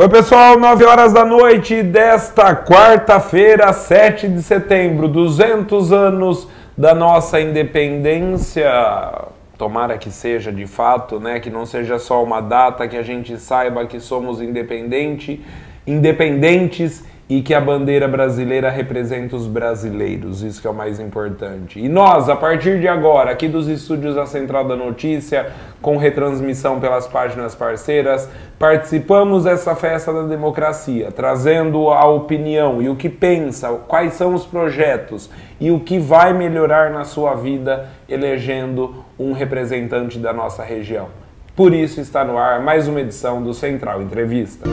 Oi pessoal, 9 horas da noite desta quarta-feira, 7 de setembro, 200 anos da nossa independência. Tomara que seja de fato, né? Que não seja só uma data, que a gente saiba que somos independentes e que a bandeira brasileira representa os brasileiros, isso que é o mais importante. E nós, a partir de agora, aqui dos estúdios da Central da Notícia, com retransmissão pelas páginas parceiras, participamos dessa festa da democracia, trazendo a opinião e o que pensa, quais são os projetos e o que vai melhorar na sua vida, elegendo um representante da nossa região. Por isso está no ar mais uma edição do Central Entrevista.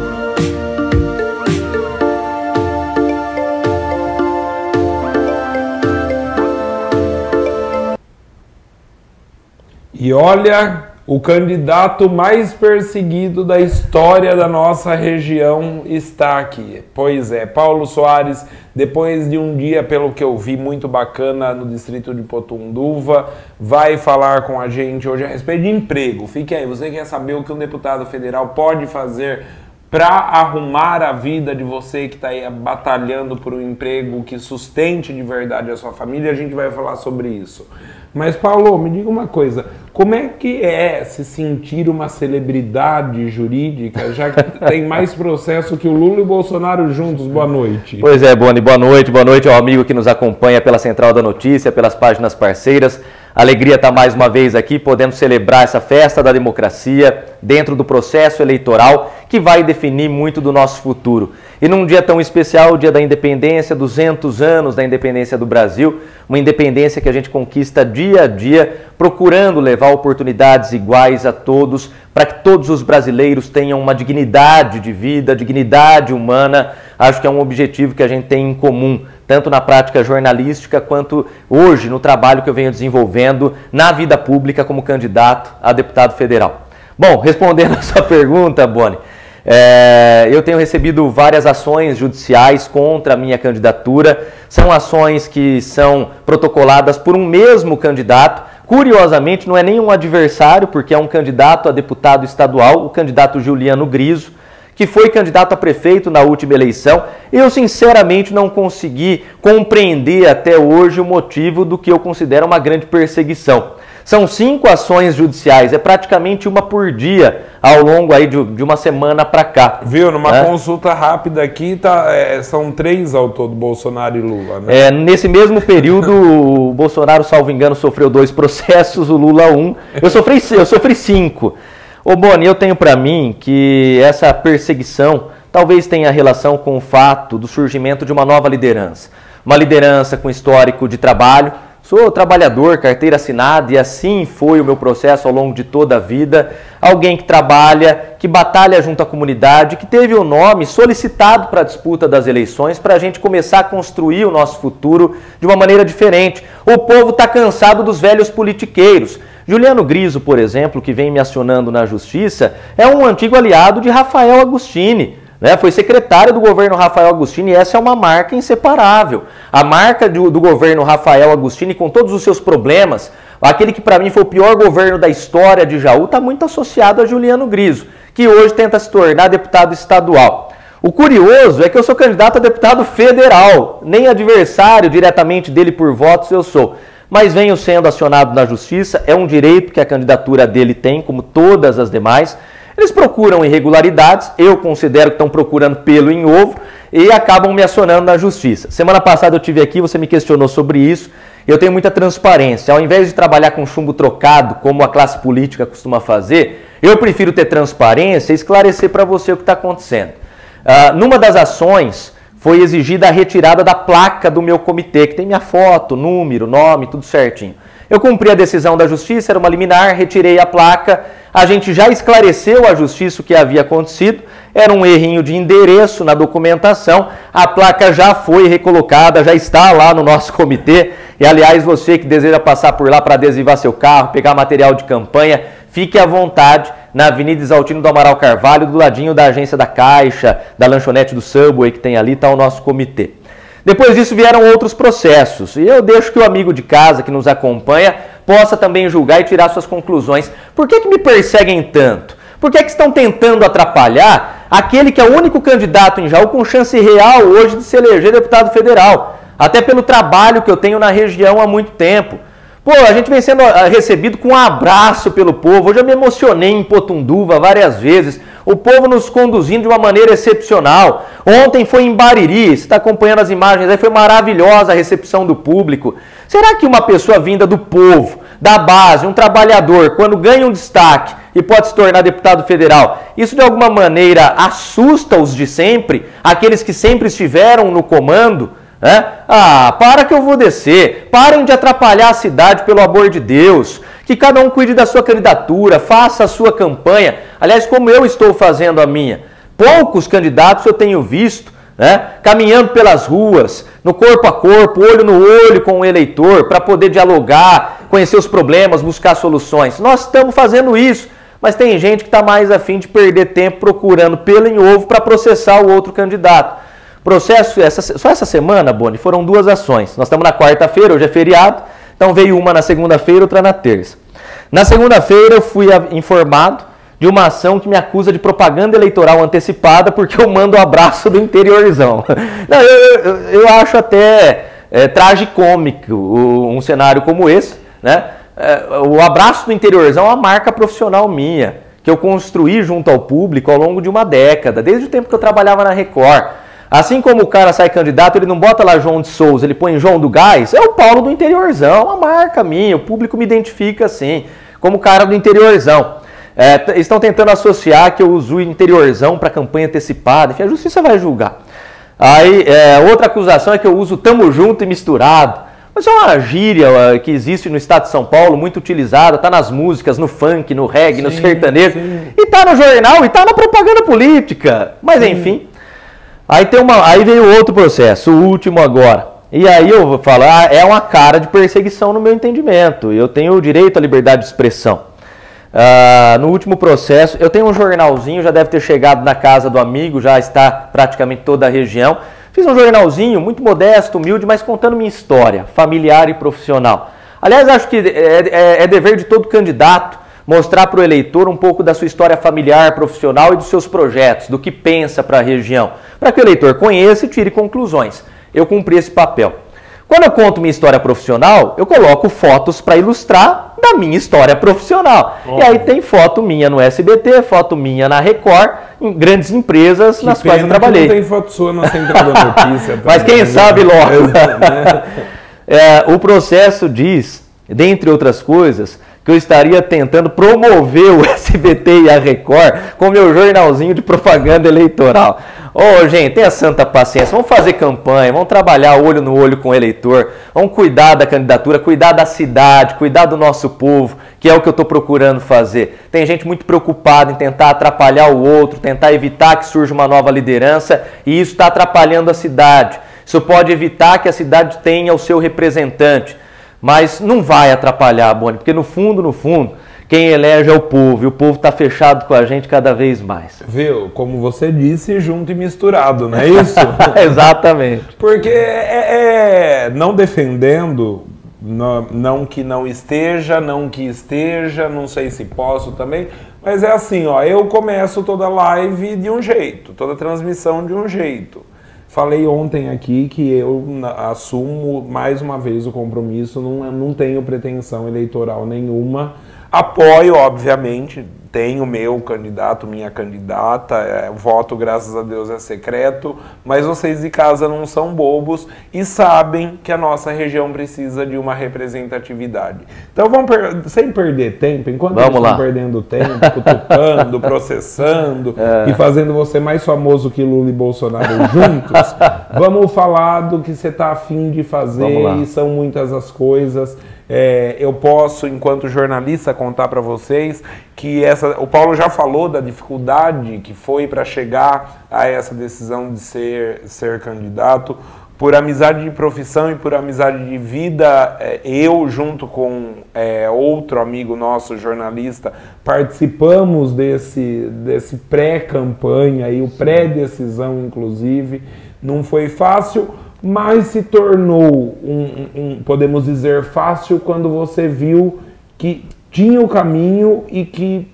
E olha, o candidato mais perseguido da história da nossa região está aqui. Pois é, Paulo Soares, depois de um dia, pelo que eu vi, muito bacana no distrito de Potunduva, vai falar com a gente hoje a respeito de emprego. Fique aí, você quer saber o que um deputado federal pode fazer para arrumar a vida de você que está aí batalhando por um emprego que sustente de verdade a sua família? A gente vai falar sobre isso. Mas, Paulo, me diga uma coisa, como é que é se sentir uma celebridade jurídica, já que tem mais processo que o Lula e o Bolsonaro juntos? Boa noite. Pois é, Boni, boa noite ao amigo que nos acompanha pela Central da Notícia, pelas páginas parceiras. Alegria estar mais uma vez aqui, podendo celebrar essa festa da democracia dentro do processo eleitoral que vai definir muito do nosso futuro. E num dia tão especial, o dia da independência, 200 anos da independência do Brasil, uma independência que a gente conquista dia a dia, procurando levar oportunidades iguais a todos, para que todos os brasileiros tenham uma dignidade de vida, dignidade humana. Acho que é um objetivo que a gente tem em comum, tanto na prática jornalística quanto hoje no trabalho que eu venho desenvolvendo na vida pública como candidato a deputado federal. Bom, respondendo a sua pergunta, Boni, eu tenho recebido várias ações judiciais contra a minha candidatura. São ações que são protocoladas por um mesmo candidato. Curiosamente, não é nenhum adversário, porque é um candidato a deputado estadual, o candidato Juliano Griso, que foi candidato a prefeito na última eleição. Eu, sinceramente, não consegui compreender até hoje o motivo do que eu considero uma grande perseguição. São 5 ações judiciais, é praticamente uma por dia ao longo aí de uma semana para cá. Viu, numa consulta rápida aqui, são 3 ao todo, Bolsonaro e Lula, né? Nesse mesmo período, o Bolsonaro, salvo engano, sofreu 2 processos, o Lula 1. Eu sofri 5. Ô Boni, eu tenho para mim que essa perseguição talvez tenha relação com o fato do surgimento de uma nova liderança. Uma liderança com histórico de trabalho. Sou trabalhador, carteira assinada, e assim foi o meu processo ao longo de toda a vida. Alguém que trabalha, que batalha junto à comunidade, que teve o nome solicitado para a disputa das eleições, para a gente começar a construir o nosso futuro de uma maneira diferente. O povo está cansado dos velhos politiqueiros. Juliano Griso, por exemplo, que vem me acionando na Justiça, é um antigo aliado de Rafael Agostini. Foi secretário do governo Rafael Agostini, e essa é uma marca inseparável. A marca do governo Rafael Agostini, com todos os seus problemas, aquele que para mim foi o pior governo da história de Jaú, está muito associado a Juliano Griso, que hoje tenta se tornar deputado estadual. O curioso é que eu sou candidato a deputado federal, nem adversário diretamente dele por votos eu sou. Mas venho sendo acionado na Justiça, é um direito que a candidatura dele tem, como todas as demais. Eles procuram irregularidades, eu considero que estão procurando pelo em ovo e acabam me acionando na Justiça. Semana passada eu estive aqui, você me questionou sobre isso, eu tenho muita transparência. Ao invés de trabalhar com chumbo trocado, como a classe política costuma fazer, eu prefiro ter transparência e esclarecer para você o que está acontecendo. Numa das ações, foi exigida a retirada da placa do meu comitê, que tem minha foto, número, nome, tudo certinho. Eu cumpri a decisão da Justiça, era uma liminar, retirei a placa, a gente já esclareceu à Justiça o que havia acontecido, era um errinho de endereço na documentação, a placa já foi recolocada, já está lá no nosso comitê, e aliás, você que deseja passar por lá para adesivar seu carro, pegar material de campanha, fique à vontade, na Avenida Exaltino do Amaral Carvalho, do ladinho da agência da Caixa, da lanchonete do Subway que tem ali, está o nosso comitê. Depois disso vieram outros processos, e eu deixo que o amigo de casa que nos acompanha possa também julgar e tirar suas conclusões. Por que me perseguem tanto? Por que estão tentando atrapalhar aquele que é o único candidato em Jaú com chance real hoje de se eleger deputado federal, até pelo trabalho que eu tenho na região há muito tempo. Pô, a gente vem sendo recebido com um abraço pelo povo. Hoje eu me emocionei em Potunduva várias vezes. O povo nos conduzindo de uma maneira excepcional. Ontem foi em Bariri, você está acompanhando as imagens aí, foi maravilhosa a recepção do público. Será que uma pessoa vinda do povo, da base, um trabalhador, quando ganha um destaque e pode se tornar deputado federal, isso de alguma maneira assusta os de sempre, aqueles que sempre estiveram no comando? Para que eu vou descer, parem de atrapalhar a cidade, pelo amor de Deus, que cada um cuide da sua candidatura, faça a sua campanha, aliás, como eu estou fazendo a minha. Poucos candidatos eu tenho visto, caminhando pelas ruas, no corpo a corpo, olho no olho com o eleitor, para poder dialogar, conhecer os problemas, buscar soluções. Nós estamos fazendo isso, mas tem gente que está mais a fim de perder tempo procurando pelo em ovo para processar o outro candidato. Processo, só essa semana, Boni, foram 2 ações. Nós estamos na quarta-feira, hoje é feriado, então veio uma na segunda-feira, outra na terça. Na segunda-feira eu fui informado de uma ação que me acusa de propaganda eleitoral antecipada porque eu mando o abraço do interiorzão. Não, eu acho até tragicômico um cenário como esse, né? O abraço do interiorzão é uma marca profissional minha, que eu construí junto ao público ao longo de uma década, desde o tempo que eu trabalhava na Record. Assim como o cara sai candidato, ele não bota lá João de Souza, ele põe João do Gás, é o Paulo do interiorzão, uma marca minha, o público me identifica assim, como cara do interiorzão. Estão tentando associar que eu uso o interiorzão para campanha antecipada, enfim, a justiça vai julgar. Aí, outra acusação é que eu uso tamo junto e misturado. Mas é uma gíria que existe no estado de São Paulo, muito utilizada, está nas músicas, no funk, no reggae, no sertanejo, e está no jornal, e está na propaganda política. Mas enfim, aí veio outro processo, o último agora. E aí eu vou falar, é uma cara de perseguição no meu entendimento. Eu tenho o direito à liberdade de expressão. No último processo, eu tenho um jornalzinho, já deve ter chegado na casa do amigo, já está praticamente toda a região. Fiz um jornalzinho muito modesto, humilde, mas contando minha história, familiar e profissional. Aliás, acho que é dever de todo candidato mostrar para o eleitor um pouco da sua história familiar, profissional e dos seus projetos, do que pensa para a região, para que o eleitor conheça e tire conclusões. Eu cumpri esse papel. Quando eu conto minha história profissional, eu coloco fotos para ilustrar da minha história profissional. E aí tem foto minha no SBT, foto minha na Record, em grandes empresas nas quais eu trabalhei. Não tem foto sua na Central da Notícia. Mas quem sabe logo. O processo diz, dentre outras coisas, que eu estaria tentando promover o SBT e a Record com meu jornalzinho de propaganda eleitoral. Gente, tenha santa paciência, vamos fazer campanha, vamos trabalhar olho no olho com o eleitor, vamos cuidar da candidatura, cuidar da cidade, cuidar do nosso povo, que é o que eu estou procurando fazer. Tem gente muito preocupada em tentar atrapalhar o outro, tentar evitar que surja uma nova liderança, e isso está atrapalhando a cidade. Isso pode evitar que a cidade tenha o seu representante. Mas não vai atrapalhar, Boni, porque no fundo, quem elege é o povo, e o povo está fechado com a gente cada vez mais. Viu? Como você disse, junto e misturado, não é isso? Exatamente. Porque não defendendo, não que não esteja, não que esteja, não sei se posso também, mas é assim, eu começo toda live de um jeito, toda transmissão de um jeito. Falei ontem aqui que eu assumo mais uma vez o compromisso, não tenho pretensão eleitoral nenhuma. Apoio, obviamente, tenho meu candidato, minha candidata, o voto, graças a Deus, é secreto, mas vocês de casa não são bobos e sabem que a nossa região precisa de uma representatividade. Então, sem perder tempo, enquanto eles estão perdendo tempo, cutucando, processando e fazendo você mais famoso que Lula e Bolsonaro juntos, vamos falar do que você está afim de fazer, e são muitas as coisas. Eu posso, enquanto jornalista, contar para vocês que o Paulo já falou da dificuldade que foi para chegar a essa decisão de ser candidato. Por amizade de profissão e por amizade de vida, eu, junto com outro amigo nosso, jornalista, participamos desse pré-campanha e o pré-decisão, inclusive. Não foi fácil, mas se tornou, podemos dizer, fácil quando você viu que tinha o caminho e que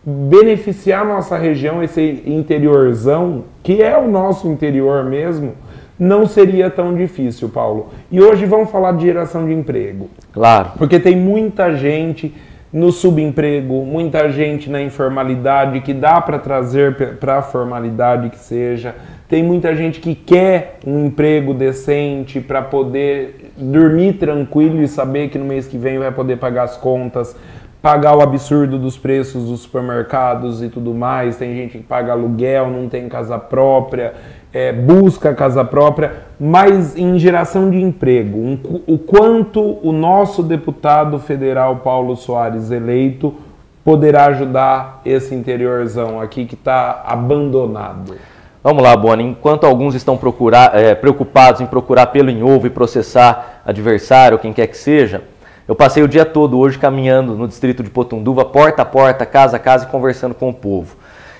beneficiar a nossa região, esse interiorzão, que é o nosso interior mesmo, não seria tão difícil, Paulo. E hoje vamos falar de geração de emprego. Claro. Porque tem muita gente no subemprego, muita gente na informalidade, que dá para trazer para a formalidade que seja. Tem muita gente que quer um emprego decente para poder dormir tranquilo e saber que no mês que vem vai poder pagar as contas, pagar o absurdo dos preços dos supermercados e tudo mais. Tem gente que paga aluguel, não tem casa própria, busca casa própria, mas em geração de emprego, o quanto o nosso deputado federal Paulo Soares eleito poderá ajudar esse interiorzão aqui que está abandonado. Vamos lá, Boni. Enquanto alguns estão preocupados em procurar pelo em ovo e processar adversário, quem quer que seja, eu passei o dia todo hoje caminhando no distrito de Potunduva, porta a porta, casa a casa e conversando com o povo.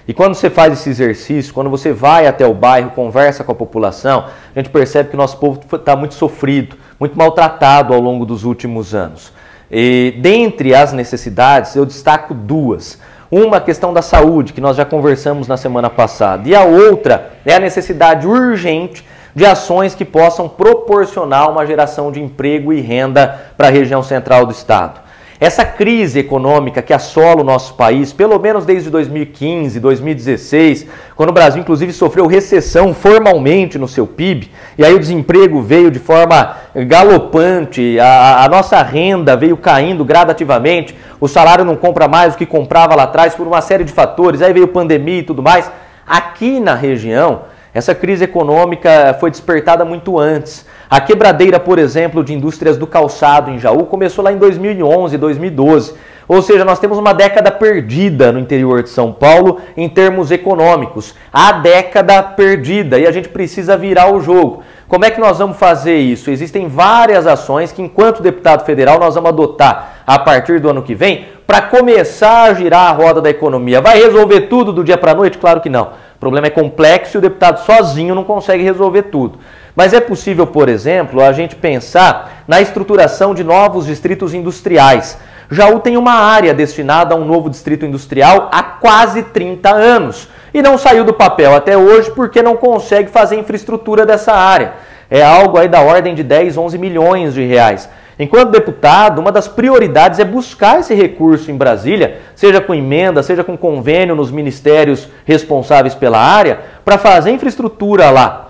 E quando você faz esse exercício, quando você vai até o bairro, conversa com a população, a gente percebe que o nosso povo está muito sofrido, muito maltratado ao longo dos últimos anos. E dentre as necessidades, eu destaco duas. Uma, a questão da saúde, que nós já conversamos na semana passada. E a outra é a necessidade urgente de ações que possam proporcionar uma geração de emprego e renda para a região central do estado. Essa crise econômica que assola o nosso país, pelo menos desde 2015, 2016, quando o Brasil inclusive sofreu recessão formalmente no seu PIB, e aí o desemprego veio de forma galopante, a nossa renda veio caindo gradativamente, o salário não compra mais o que comprava lá atrás por uma série de fatores, aí veio pandemia e tudo mais. Aqui na região, essa crise econômica foi despertada muito antes. A quebradeira, por exemplo, de indústrias do calçado em Jaú começou lá em 2011, 2012. Ou seja, nós temos uma década perdida no interior de São Paulo em termos econômicos. A década perdida e a gente precisa virar o jogo. Como é que nós vamos fazer isso? Existem várias ações que, enquanto deputado federal, nós vamos adotar a partir do ano que vem para começar a girar a roda da economia. Vai resolver tudo do dia para a noite? Claro que não. O problema é complexo e o deputado sozinho não consegue resolver tudo. Mas é possível, por exemplo, a gente pensar na estruturação de novos distritos industriais. Jaú tem uma área destinada a um novo distrito industrial há quase 30 anos e não saiu do papel até hoje porque não consegue fazer infraestrutura dessa área. É algo aí da ordem de 10, 11 milhões de reais. Enquanto deputado, uma das prioridades é buscar esse recurso em Brasília, seja com emenda, seja com convênio nos ministérios responsáveis pela área, para fazer infraestrutura lá.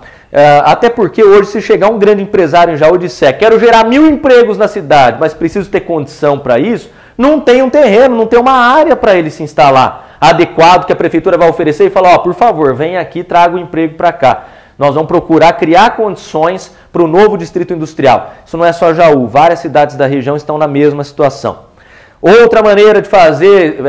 Até porque hoje, se chegar um grande empresário em Jaú e disser quero gerar 1000 empregos na cidade, mas preciso ter condição para isso, não tem um terreno, não tem uma área para ele se instalar adequado que a prefeitura vai oferecer e falar, por favor, vem aqui, traga o emprego para cá. Nós vamos procurar criar condições para o novo distrito industrial. Isso não é só Jaú, várias cidades da região estão na mesma situação. Outra maneira de fazer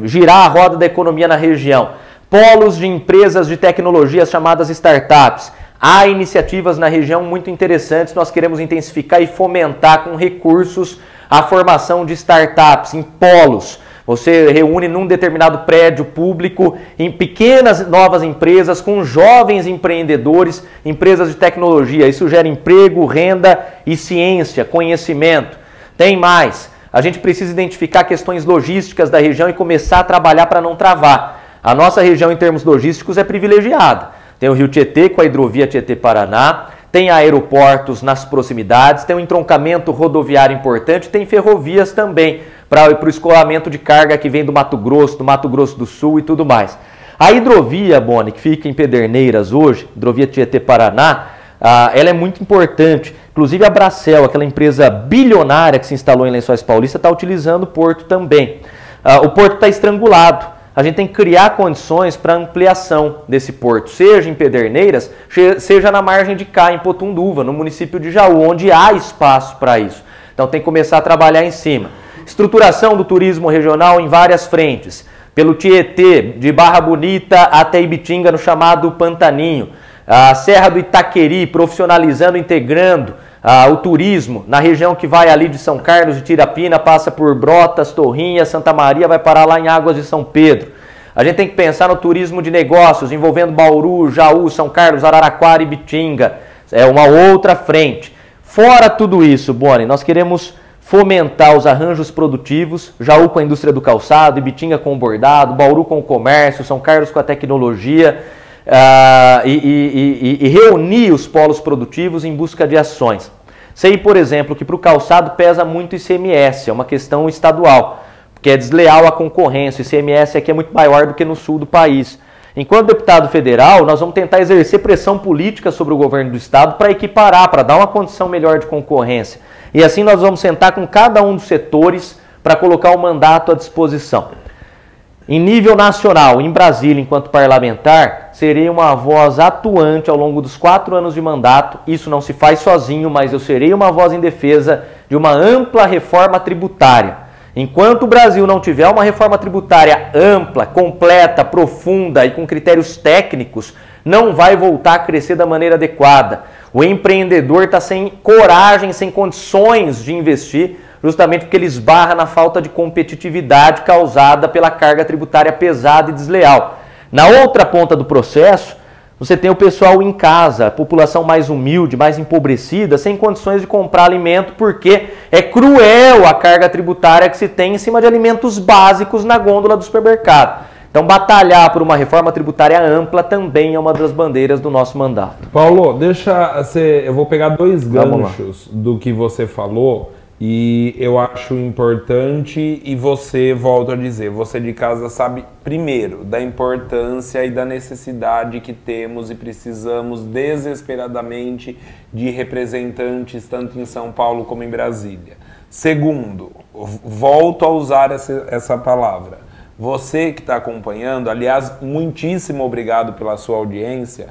girar a roda da economia na região, polos de empresas de tecnologia chamadas startups. Há iniciativas na região muito interessantes, nós queremos intensificar e fomentar com recursos a formação de startups em polos. Você reúne num determinado prédio público em pequenas novas empresas com jovens empreendedores, empresas de tecnologia. Isso gera emprego, renda e ciência, conhecimento. Tem mais. A gente precisa identificar questões logísticas da região e começar a trabalhar para não travar. A nossa região em termos logísticos é privilegiada. Tem o Rio Tietê com a hidrovia Tietê-Paraná, tem aeroportos nas proximidades, tem um entroncamento rodoviário importante, tem ferrovias também para o escoamento de carga que vem do Mato Grosso do Sul e tudo mais. A hidrovia, Boni, que fica em Pederneiras hoje, hidrovia Tietê-Paraná, ela é muito importante. Inclusive a Bracel, aquela empresa bilionária que se instalou em Lençóis Paulista, está utilizando o porto também. O porto está estrangulado. A gente tem que criar condições para ampliação desse porto, seja em Pederneiras, seja na margem de cá, em Potunduva, no município de Jaú, onde há espaço para isso. Então tem que começar a trabalhar em cima. Estruturação do turismo regional em várias frentes. Pelo Tietê, de Barra Bonita até Ibitinga, no chamado Pantaninho. A Serra do Itaqueri, profissionalizando, integrando o turismo na região que vai ali de São Carlos de Tirapina, passa por Brotas, Torrinha, Santa Maria, vai parar lá em Águas de São Pedro. A gente tem que pensar no turismo de negócios, envolvendo Bauru, Jaú, São Carlos, Araraquara e Ibitinga. É uma outra frente. Fora tudo isso, Boni, nós queremos fomentar os arranjos produtivos, Jaú com a indústria do calçado, Ibitinga com o bordado, Bauru com o comércio, São Carlos com a tecnologia, e reunir os polos produtivos em busca de ações. Sei, por exemplo, que para o calçado pesa muito ICMS, é uma questão estadual, porque é desleal a concorrência, o ICMS aqui é muito maior do que no sul do país. Enquanto deputado federal, nós vamos tentar exercer pressão política sobre o governo do estado para equiparar, para dar uma condição melhor de concorrência. E assim nós vamos sentar com cada um dos setores para colocar o mandato à disposição. Em nível nacional, em Brasília, enquanto parlamentar, serei uma voz atuante ao longo dos 4 anos de mandato. Isso não se faz sozinho, mas eu serei uma voz em defesa de uma ampla reforma tributária. Enquanto o Brasil não tiver uma reforma tributária ampla, completa, profunda e com critérios técnicos, não vai voltar a crescer da maneira adequada. O empreendedor está sem coragem, sem condições de investir, justamente porque ele esbarra na falta de competitividade causada pela carga tributária pesada e desleal. Na outra ponta do processo, você tem o pessoal em casa, a população mais humilde, mais empobrecida, sem condições de comprar alimento, porque é cruel a carga tributária que se tem em cima de alimentos básicos na gôndola do supermercado. Então, batalhar por uma reforma tributária ampla também é uma das bandeiras do nosso mandato. Paulo, eu vou pegar 2 ganchos do que você falou e eu acho importante, e você, volto a dizer, você de casa sabe, primeiro, da importância e da necessidade que temos e precisamos desesperadamente de representantes tanto em São Paulo como em Brasília. Segundo, volto a usar essa palavra. Você que está acompanhando, aliás, muitíssimo obrigado pela sua audiência,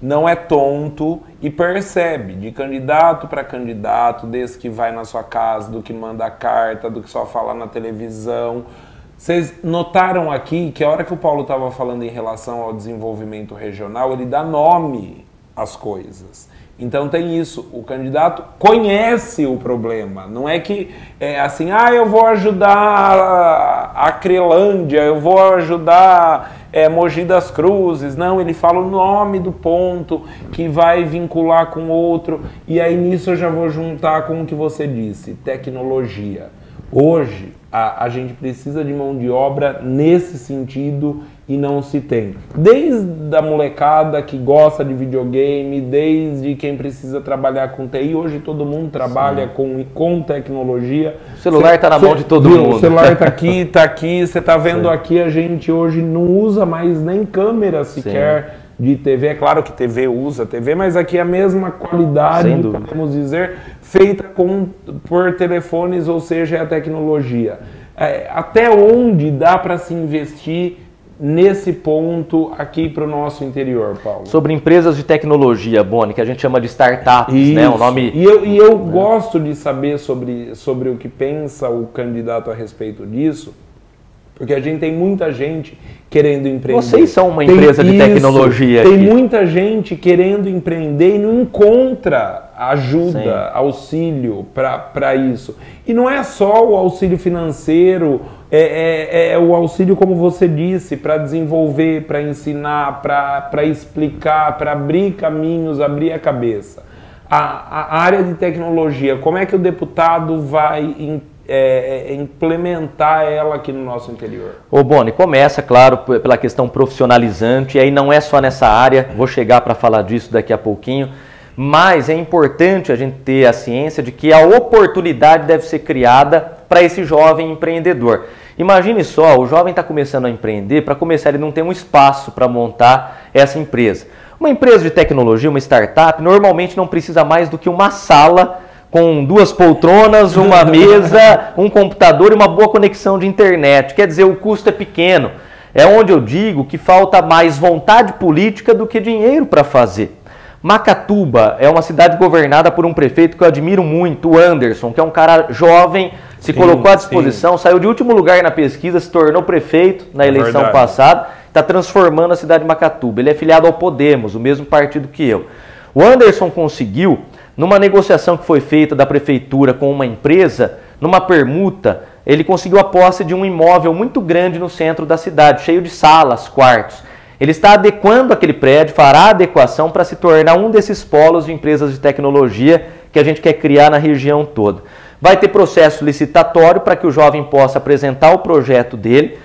não é tonto e percebe de candidato para candidato, desde que vai na sua casa, do que manda carta, do que só fala na televisão. Vocês notaram aqui que a hora que o Paulo estava falando em relação ao desenvolvimento regional, ele dá nome às coisas. Então tem isso, o candidato conhece o problema, não é que é assim, eu vou ajudar a Crelândia, eu vou ajudar Mogi das Cruzes, não, ele fala o nome do ponto que vai vincular com outro, e aí nisso eu já vou juntar com o que você disse, tecnologia. Hoje a gente precisa de mão de obra nesse sentido e não se tem. Desde a molecada que gosta de videogame, desde quem precisa trabalhar com TI, hoje todo mundo trabalha com tecnologia. O celular está na mão de todo mundo. O celular está aqui, você está vendo aqui, a gente hoje não usa mais nem câmera sequer de TV. É claro que TV usa TV, mas aqui é a mesma qualidade, podemos dizer, feita por telefones, ou seja, é a tecnologia. Até onde dá para se investir nesse ponto aqui para o nosso interior, Paulo? Sobre empresas de tecnologia, Boni, que a gente chama de startups, né? O nome... E eu gosto de saber sobre o que pensa o candidato a respeito disso, porque a gente tem muita gente querendo empreender. Vocês são uma empresa de tecnologia aqui. Tem aqui. Muita gente querendo empreender e não encontra ajuda, auxílio para isso. E não é só o auxílio financeiro, é o auxílio, como você disse, para desenvolver, para ensinar, para explicar, para abrir caminhos, abrir a cabeça. A área de tecnologia, como é que o deputado vai implementar ela aqui no nosso interior? Ô Boni, começa, claro, pela questão profissionalizante, e aí não é só nessa área, vou chegar para falar disso daqui a pouquinho, mas é importante a gente ter a ciência de que a oportunidade deve ser criada para esse jovem empreendedor. Imagine só, o jovem está começando a empreender, para começar ele não tem um espaço para montar essa empresa. Uma empresa de tecnologia, uma startup, normalmente não precisa mais do que uma sala com 2 poltronas, uma mesa, um computador e uma boa conexão de internet. Quer dizer, o custo é pequeno. É onde eu digo que falta mais vontade política do que dinheiro para fazer. Macatuba é uma cidade governada por um prefeito que eu admiro muito, o Anderson, que é um cara jovem, se colocou à disposição, saiu de último lugar na pesquisa, se tornou prefeito na eleição passada, está transformando a cidade de Macatuba. Ele é filiado ao Podemos, o mesmo partido que eu. O Anderson conseguiu, numa negociação que foi feita da prefeitura com uma empresa, numa permuta, ele conseguiu a posse de um imóvel muito grande no centro da cidade, cheio de salas, quartos. Ele está adequando aquele prédio, fará a adequação para se tornar um desses polos de empresas de tecnologia que a gente quer criar na região toda. Vai ter processo licitatório para que o jovem possa apresentar o projeto dele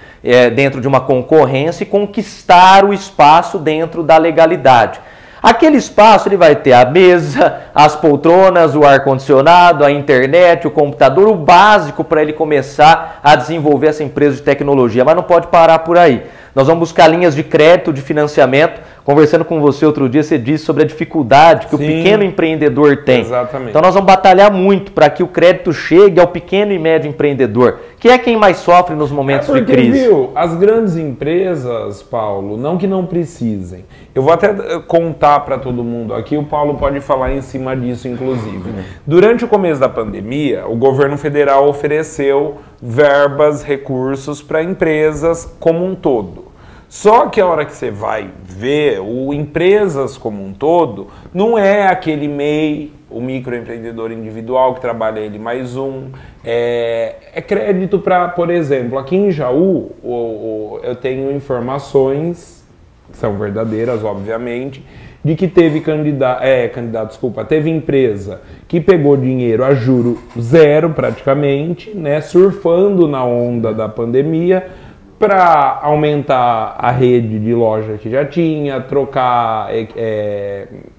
dentro de uma concorrência e conquistar o espaço dentro da legalidade. Aquele espaço ele vai ter a mesa, as poltronas, o ar-condicionado, a internet, o computador, o básico para ele começar a desenvolver essa empresa de tecnologia, mas não pode parar por aí. Nós vamos buscar linhas de crédito, de financiamento. Conversando com você outro dia, você disse sobre a dificuldade que o pequeno empreendedor tem. Exatamente. Então nós vamos batalhar muito para que o crédito chegue ao pequeno e médio empreendedor, que é quem mais sofre nos momentos de crise. Viu, as grandes empresas, Paulo, não que não precisem. Eu vou até contar para todo mundo aqui, o Paulo pode falar em cima disso, inclusive. Durante o começo da pandemia, o governo federal ofereceu verbas, recursos para empresas como um todo. Só que a hora que você vai ver, o empresas como um todo, não é aquele MEI, o microempreendedor individual que trabalha ele mais um, é crédito para, por exemplo, aqui em Jaú, eu tenho informações, que são verdadeiras, obviamente, de que teve teve empresa que pegou dinheiro a juro zero praticamente, né, surfando na onda da pandemia, para aumentar a rede de loja que já tinha, trocar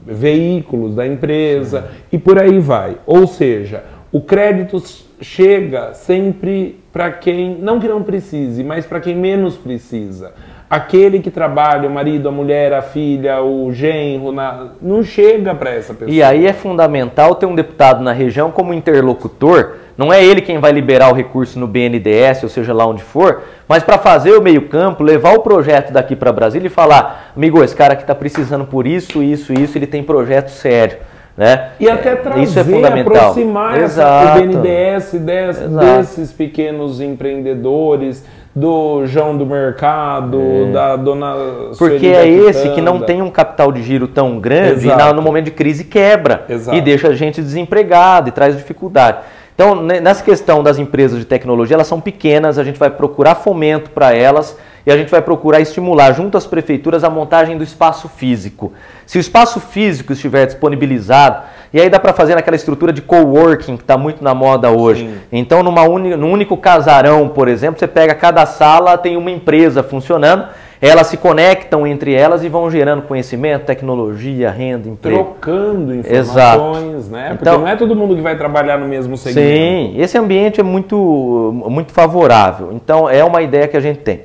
veículos da empresa e por aí vai. Ou seja, o crédito chega sempre para quem, não que não precise, mas para quem menos precisa. Aquele que trabalha, o marido, a mulher, a filha, o genro, não chega para essa pessoa. E aí é fundamental ter um deputado na região como interlocutor. Não é ele quem vai liberar o recurso no BNDES, ou seja lá onde for, mas para fazer o meio-campo, levar o projeto daqui para Brasília e falar, amigo, esse cara aqui está precisando por isso, ele tem projeto sério. Né? E até trazer, isso é fundamental. Aproximar o BNDES desses pequenos empreendedores, do João do Mercado, da dona Porque é esse que não tem um capital de giro tão grande e no momento de crise quebra. Exato. E deixa a gente desempregado e traz dificuldade. Então, nessa questão das empresas de tecnologia, elas são pequenas, a gente vai procurar fomento para elas e a gente vai procurar estimular junto às prefeituras a montagem do espaço físico. Se o espaço físico estiver disponibilizado, e aí dá para fazer naquela estrutura de coworking que está muito na moda hoje. Sim. Então, num único casarão, por exemplo, você pega cada sala, tem uma empresa funcionando, elas se conectam entre elas e vão gerando conhecimento, tecnologia, renda, emprego. Trocando informações, né? Porque então, não é todo mundo que vai trabalhar no mesmo segmento. Sim, esse ambiente é muito favorável. Então, é uma ideia que a gente tem.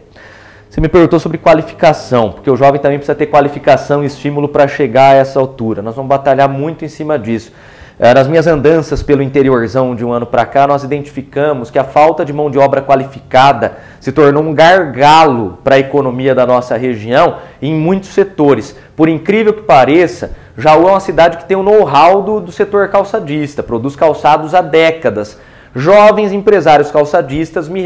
Você me perguntou sobre qualificação, porque o jovem também precisa ter qualificação e estímulo para chegar a essa altura. Nós vamos batalhar muito em cima disso. Nas minhas andanças pelo interiorzão de um ano para cá, nós identificamos que a falta de mão de obra qualificada se tornou um gargalo para a economia da nossa região em muitos setores. Por incrível que pareça, Jaú é uma cidade que tem o know-how do setor calçadista, produz calçados há décadas. Jovens empresários calçadistas me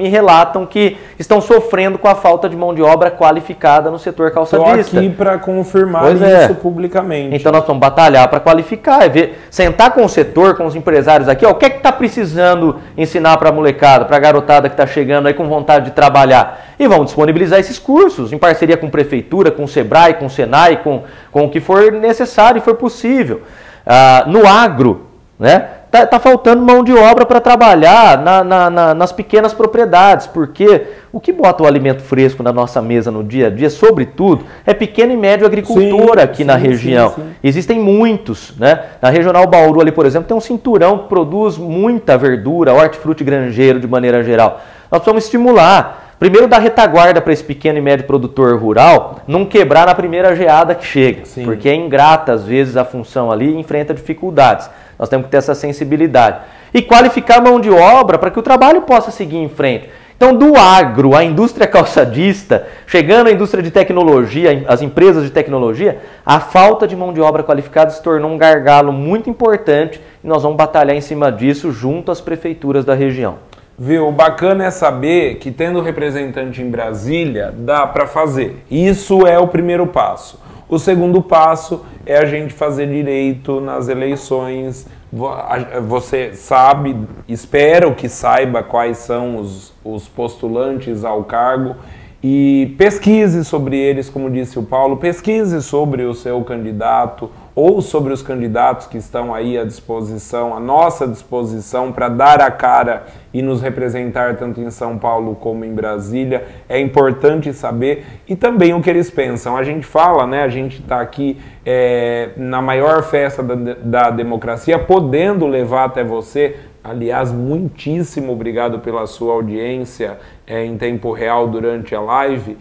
relatam que estão sofrendo com a falta de mão de obra qualificada no setor calçadista. Estou aqui para confirmar isso publicamente. Então nós vamos batalhar para qualificar, sentar com o setor, com os empresários aqui, ó, o que é que está precisando ensinar para a molecada, para a garotada que está chegando aí com vontade de trabalhar. E vamos disponibilizar esses cursos em parceria com prefeitura, com o Sebrae, com o Senai, com o que for necessário e for possível. No agro, né? Tá faltando mão de obra para trabalhar nas pequenas propriedades, porque o que bota o alimento fresco na nossa mesa no dia a dia, sobretudo, é pequeno e médio agricultor aqui na região. Sim. Existem muitos, né? Na Regional Bauru ali, por exemplo, tem um cinturão que produz muita verdura, hortifruti granjeiro de maneira geral. Nós precisamos estimular. Primeiro, dar retaguarda para esse pequeno e médio produtor rural não quebrar na primeira geada que chega, porque é ingrata, às vezes, a função ali e enfrenta dificuldades. Nós temos que ter essa sensibilidade. E qualificar a mão de obra para que o trabalho possa seguir em frente. Então, do agro à indústria calçadista, chegando à indústria de tecnologia, as empresas de tecnologia, a falta de mão de obra qualificada se tornou um gargalo muito importante e nós vamos batalhar em cima disso junto às prefeituras da região. Viu, o bacana é saber que tendo representante em Brasília, dá para fazer. Isso é o primeiro passo. O segundo passo é a gente fazer direito nas eleições. Você sabe, espero que saiba quais são os postulantes ao cargo e pesquise sobre eles, como disse o Paulo, pesquise sobre o seu candidato, ou sobre os candidatos que estão aí à disposição, à nossa disposição, para dar a cara e nos representar tanto em São Paulo como em Brasília. É importante saber, e também o que eles pensam. A gente fala, né, a gente está aqui na maior festa da democracia, podendo levar até você. Aliás, muitíssimo obrigado pela sua audiência em tempo real durante a live.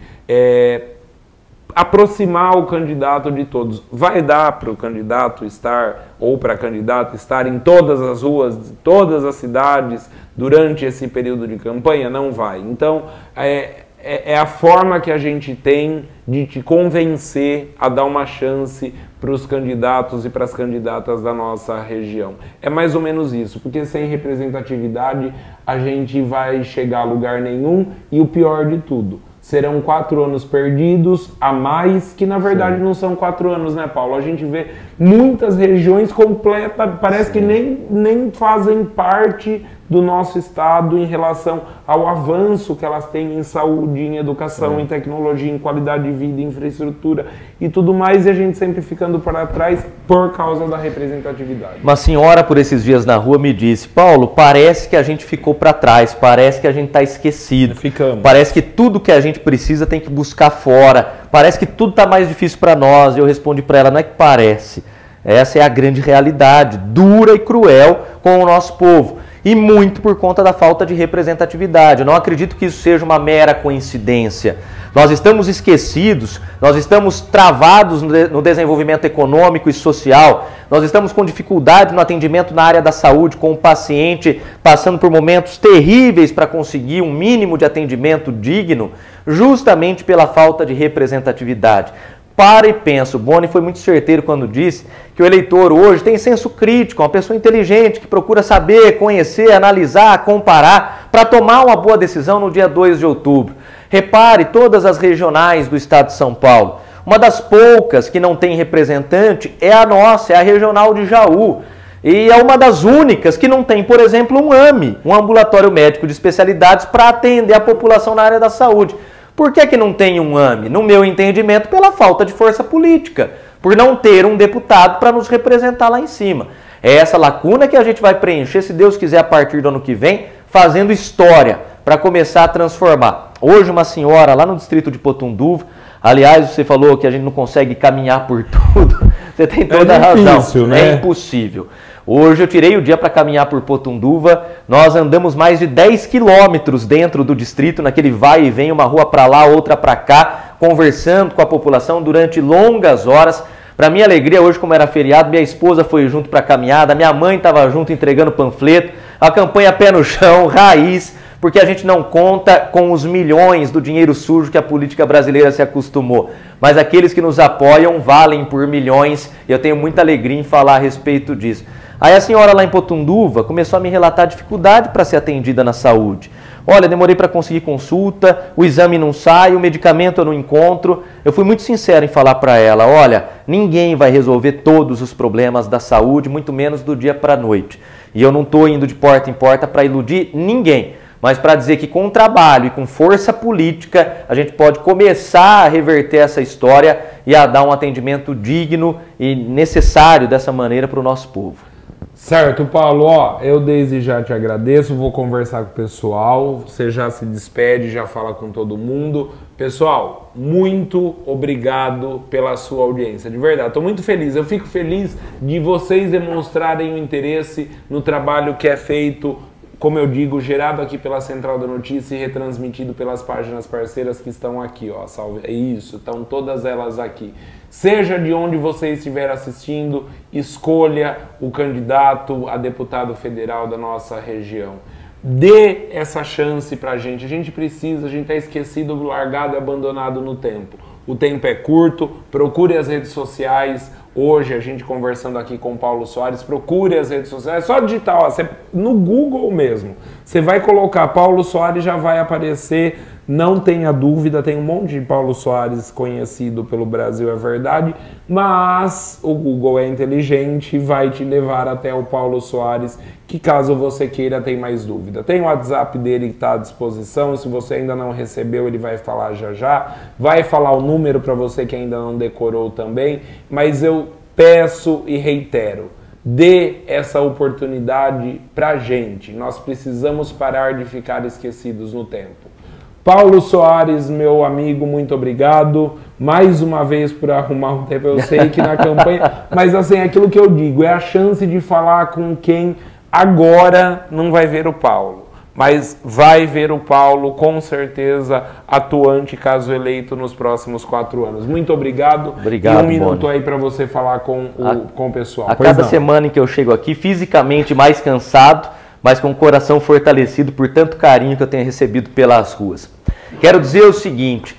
Aproximar o candidato de todos. Vai dar para o candidato estar, ou para a candidata estar em todas as ruas, de todas as cidades durante esse período de campanha? Não vai. Então, é a forma que a gente tem de te convencer a dar uma chance para os candidatos e para as candidatas da nossa região. É mais ou menos isso, porque sem representatividade a gente vai chegar a lugar nenhum, e o pior de tudo, serão 4 anos perdidos a mais, que na verdade não são 4 anos, né, Paulo? A gente vê muitas regiões completas, parece que nem fazem parte do nosso estado em relação ao avanço que elas têm em saúde, em educação, em tecnologia, em qualidade de vida, em infraestrutura e tudo mais, e a gente sempre ficando para trás por causa da representatividade. Uma senhora por esses dias na rua me disse: Paulo, parece que a gente ficou para trás, parece que a gente está esquecido, parece que tudo que a gente precisa tem que buscar fora, parece que tudo está mais difícil para nós. Eu respondi para ela: não é que parece, essa é a grande realidade, dura e cruel com o nosso povo. E muito por conta da falta de representatividade. Eu não acredito que isso seja uma mera coincidência. Nós estamos esquecidos, nós estamos travados no desenvolvimento econômico e social, nós estamos com dificuldade no atendimento na área da saúde, com o paciente passando por momentos terríveis para conseguir um mínimo de atendimento digno, justamente pela falta de representatividade. Para e pensa. O Boni foi muito certeiro quando disse que o eleitor hoje tem senso crítico, uma pessoa inteligente que procura saber, conhecer, analisar, comparar para tomar uma boa decisão no dia 2 de outubro. Repare, todas as regionais do estado de São Paulo, uma das poucas que não tem representante é a nossa, é a regional de Jaú. E é uma das únicas que não tem, por exemplo, um AME, um ambulatório médico de especialidades, para atender a população na área da saúde. Por que não tem um AME? No meu entendimento, pela falta de força política, por não ter um deputado para nos representar lá em cima. É essa lacuna que a gente vai preencher, se Deus quiser, a partir do ano que vem, fazendo história, para começar a transformar. Hoje uma senhora lá no distrito de Potunduva, aliás, você falou que a gente não consegue caminhar por tudo, você tem toda a razão, né? É impossível. Hoje eu tirei o dia para caminhar por Potunduva, nós andamos mais de 10 quilômetros dentro do distrito, naquele vai e vem, uma rua para lá, outra para cá, conversando com a população durante longas horas. Para minha alegria, hoje como era feriado, minha esposa foi junto para a caminhada, minha mãe estava junto entregando panfleto, a campanha pé no chão, raiz, porque a gente não conta com os milhões do dinheiro sujo que a política brasileira se acostumou. Mas aqueles que nos apoiam valem por milhões, e eu tenho muita alegria em falar a respeito disso. Aí a senhora lá em Potunduva começou a me relatar dificuldade para ser atendida na saúde. Olha, demorei para conseguir consulta, o exame não sai, o medicamento eu não encontro. Eu fui muito sincero em falar para ela: olha, ninguém vai resolver todos os problemas da saúde, muito menos do dia para a noite. E eu não estou indo de porta em porta para iludir ninguém, mas para dizer que com trabalho e com força política a gente pode começar a reverter essa história e a dar um atendimento digno e necessário dessa maneira para o nosso povo. Certo, Paulo, eu desde já te agradeço, vou conversar com o pessoal, você já se despede, já fala com todo mundo. Pessoal, muito obrigado pela sua audiência, de verdade, estou muito feliz, eu fico feliz de vocês demonstrarem o interesse no trabalho que é feito, como eu digo, gerado aqui pela Central da Notícia e retransmitido pelas páginas parceiras que estão aqui, salve, é isso, estão todas elas aqui. Seja de onde você estiver assistindo, escolha o candidato a deputado federal da nossa região. Dê essa chance pra gente, a gente precisa, a gente está esquecido, largado e abandonado no tempo. O tempo é curto, procure as redes sociais. Hoje, a gente conversando aqui com o Paulo Soares, procure as redes sociais, é só digitar, no Google mesmo. Você vai colocar Paulo Soares, já vai aparecer, não tenha dúvida, tem um monte de Paulo Soares conhecido pelo Brasil, é verdade, mas o Google é inteligente e vai te levar até o Paulo Soares, que caso você queira, tem mais dúvida. Tem o WhatsApp dele que está à disposição, se você ainda não recebeu, ele vai falar já já, vai falar o número para você que ainda não decorou também, mas eu peço e reitero, dê essa oportunidade pra gente. Nós precisamos parar de ficar esquecidos no tempo. Paulo Soares, meu amigo, muito obrigado. Mais uma vez por arrumar um tempo. Eu sei que na campanha... Mas assim, aquilo que eu digo, é a chance de falar com quem agora não vai ver o Paulo. Mas vai ver o Paulo, com certeza, atuante, caso eleito, nos próximos 4 anos. Muito obrigado. Obrigado, e um minuto Boni. aí para você falar com o pessoal. A cada semana em que eu chego aqui, fisicamente mais cansado, mas com o coração fortalecido por tanto carinho que eu tenho recebido pelas ruas. Quero dizer o seguinte,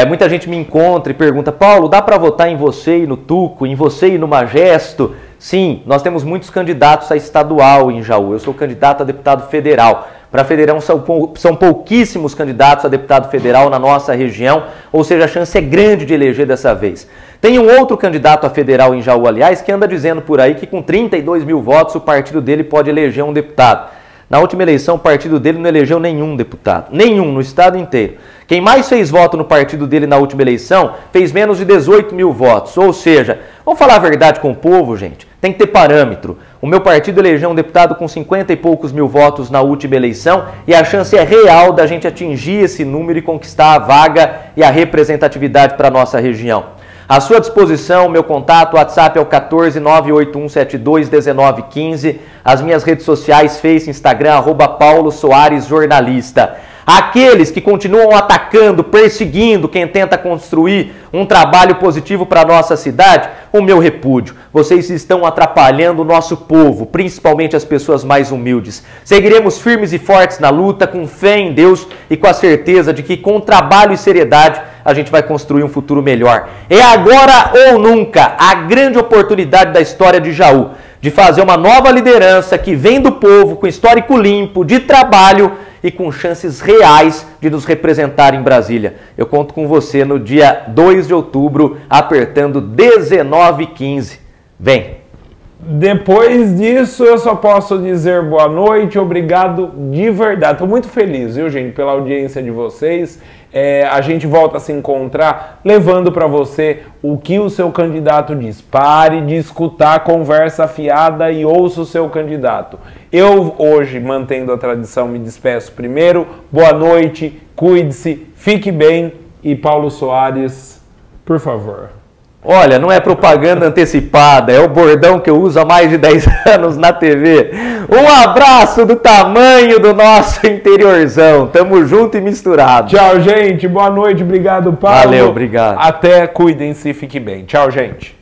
muita gente me encontra e pergunta, Paulo, dá para votar em você e no Tuco, em você e no Magesto? Sim, nós temos muitos candidatos a estadual em Jaú, eu sou candidato a deputado federal. Para federal são pouquíssimos candidatos a deputado federal na nossa região, ou seja, a chance é grande de eleger dessa vez. Tem um outro candidato a federal em Jaú, aliás, que anda dizendo por aí que com 32 mil votos o partido dele pode eleger um deputado. Na última eleição, o partido dele não elegeu nenhum deputado. Nenhum, no estado inteiro. Quem mais fez voto no partido dele na última eleição fez menos de 18 mil votos. Ou seja, vamos falar a verdade com o povo, gente. Tem que ter parâmetro. O meu partido elegeu um deputado com 50 e poucos mil votos na última eleição e a chance é real da gente atingir esse número e conquistar a vaga e a representatividade para a nossa região. À sua disposição, meu contato, WhatsApp é o 14981721915, as minhas redes sociais, Face, Instagram, @Paulo Soares Jornalista. Aqueles que continuam atacando, perseguindo quem tenta construir um trabalho positivo para a nossa cidade, o meu repúdio. Vocês estão atrapalhando o nosso povo, principalmente as pessoas mais humildes. Seguiremos firmes e fortes na luta, com fé em Deus e com a certeza de que com trabalho e seriedade a gente vai construir um futuro melhor. É agora ou nunca a grande oportunidade da história de Jaú, de fazer uma nova liderança que vem do povo, com histórico limpo, de trabalho e com chances reais de nos representar em Brasília. Eu conto com você no dia 2 de outubro, apertando 1915. Vem! Depois disso, eu só posso dizer boa noite, obrigado de verdade. Estou muito feliz, viu, gente, pela audiência de vocês. A gente volta a se encontrar levando para você o que o seu candidato diz. Pare de escutar a conversa fiada e ouça o seu candidato. Eu hoje, mantendo a tradição, me despeço primeiro. Boa noite, cuide-se, fique bem e Paulo Soares, por favor. Olha, não é propaganda antecipada, é o bordão que eu uso há mais de 10 anos na TV. Um abraço do tamanho do nosso interiorzão. Tamo junto e misturado. Tchau, gente. Boa noite. Obrigado, Paulo. Valeu, obrigado. Até, cuidem-se e fiquem bem. Tchau, gente.